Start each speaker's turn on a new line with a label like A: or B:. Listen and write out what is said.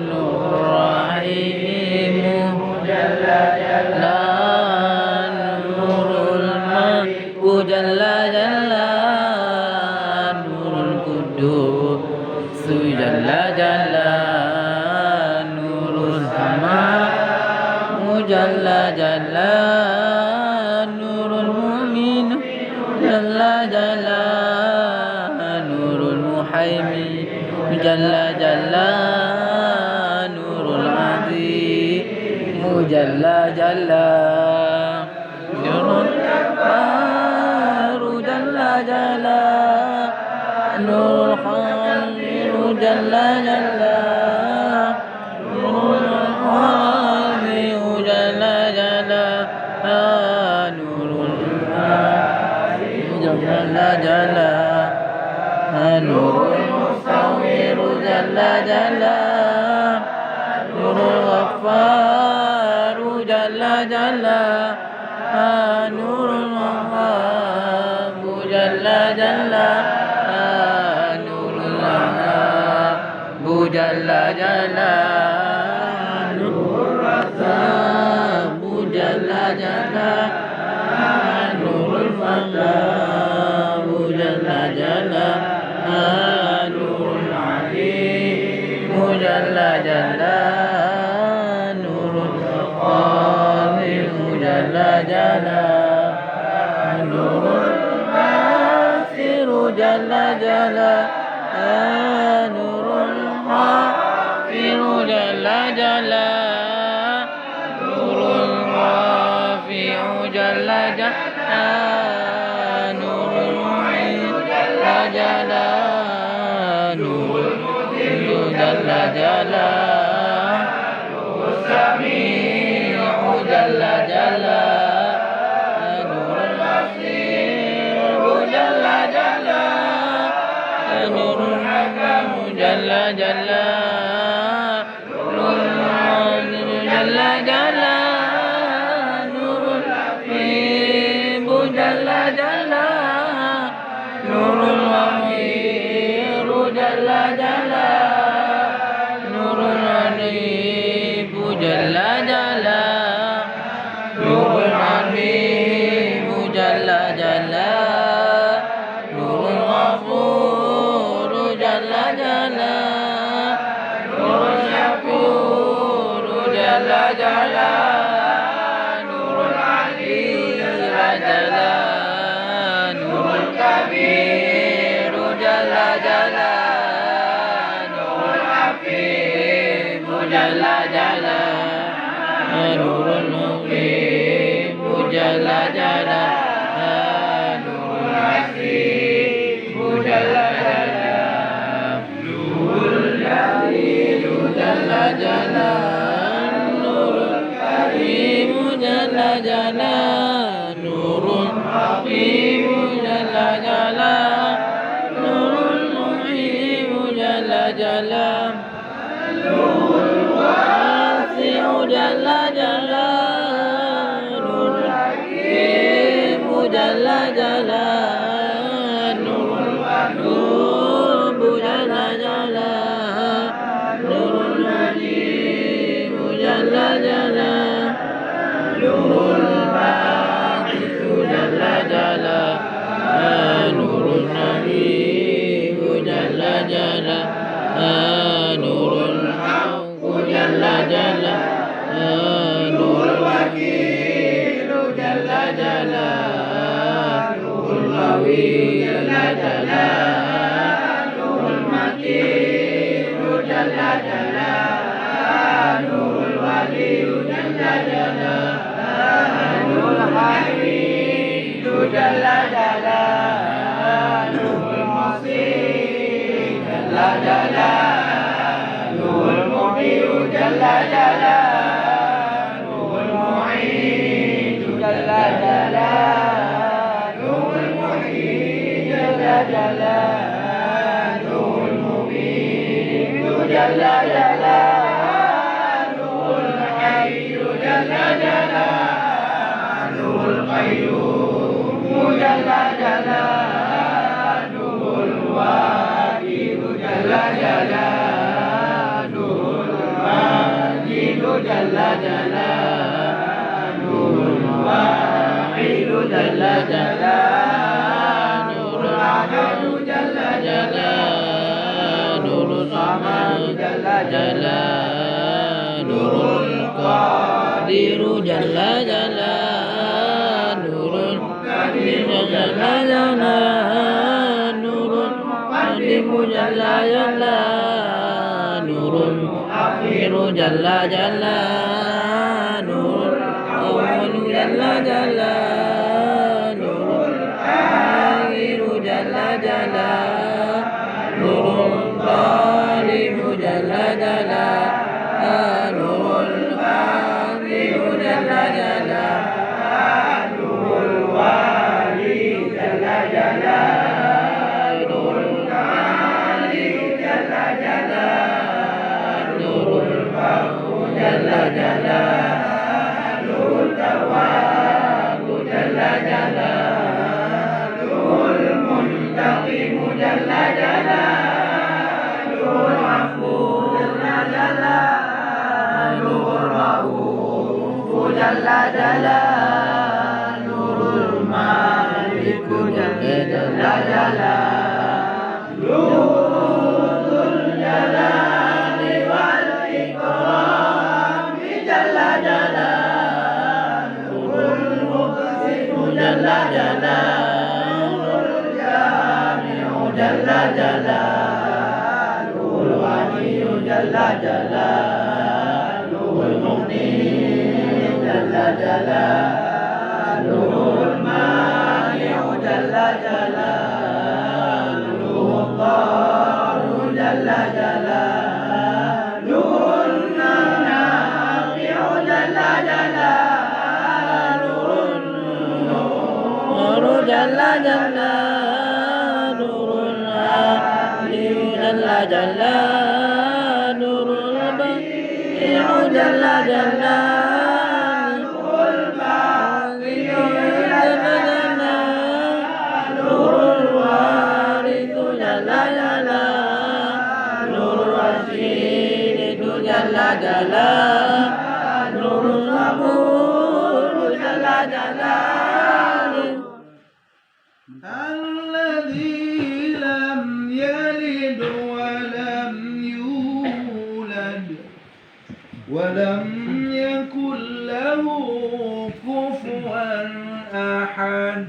A: نور الرحيم جل جلاله نور الملك جل جلاله نور القدوس جل جلاله نور السماء جل جلاله نور المؤمن جل جلاله نور المحيمن جل جلاله نور العظيم جل جلاله نور الجبار جل جلاله نور الخالق جل جلاله نور الخالق جل جلاله نور الخالق جل جلاله نور المصور جل جلاله نور الغفار جل جلاله نور الوهاب جل جلاله نور الوهاب جل جلاله نور الرزاق جل جلاله نور الفتاح جل جلاله نور العليم جل جلاله نور القادر جل جلاله نور الباصر جل جلاله نور الغافر جل جلاله نور الرافع جل جلاله نور المعين جل جلاله نور المذل جل جلاله نور السميع جل جلاله نور البصير جل جلاله نور الحكم جل جلاله نور العالم جل جلاله نور الحبيب جل جلاله نور الأمير جل جلاله نور العنيب جل جلاله نور العليم جل جلاله نور الغفور جل جلاله نور الشكور جل جلاله نور العلي جلاله نور الكبير جل جلاله نور الحفيظ جل جلاله نور المقيم جل جلاله نور العزيز جل جلاله نور الجليل جل جلاله نور الكريم جل جلاله نور الحكيم جل جلاله نور المحيي جل جلاله نور الواسع جل جلاله نور الحكيم جل جلاله نور الوهاب جل جلاله نور العليم جل جلاله نور الباعث جل جلاله نور النبي جل جلاله نور الحق جل جلاله نور الوكيل جل جلاله نور القوي جل جلاله نور المتين جل جلاله نور الولي جل جلاله نور الحميد جل جلاله نور المصير جل جلاله نور المبدئ جل جلاله نور المعيد جل جلاله نور المحيي جل جلاله نور المبين جل جلاله نور الحي جل جلاله نور القيوم جل جلاله نور الواجب جل جلاله jalla jalla Nurul Qadiru jalla jalla Nurul Qadiru jalla jalla Nurul Qadiru jalla jalla Nurul Akhiru jalla jalla Nurul Awalu jalla jalla Nurul Akhiru jalla jalla Nurul Qadiru jalla jalla Nurul Akhiru jalla jalla Nurul Wali jalla jalla Nurul Qadiru jalla jalla Nurul Baqu jalla jalla Nurul Tawabu jalla jalla Nurul Muntaqimu jalla jalla Nurul Afu jalla jalla Nurul Raufu jalla jalla Nurul Maliku jalla jalla Nurul Jalali wal Ikrami jalla jalla Nurul Muqsimu jalla jalla Nurul Jami'u jalla jalla Nurul Waliyu jalla jalla Nurul Mughni jalla jalla Nurul Mani'u jalla jalla Nurul Qaru jalla jalla Nurul Nafi'u jalla jalla Nurul jalla jalla Nurul Aliyu jalla jalla Nurul Badi'u jalla jalla Nurul Baqiyu jalla jalla Nurul Warithu jalla jalla Nurul Rasyidu jalla jalla Nurul Saburu jalla jalla الذي لم يلد ولم يولد ولم يكن له كفوا أحد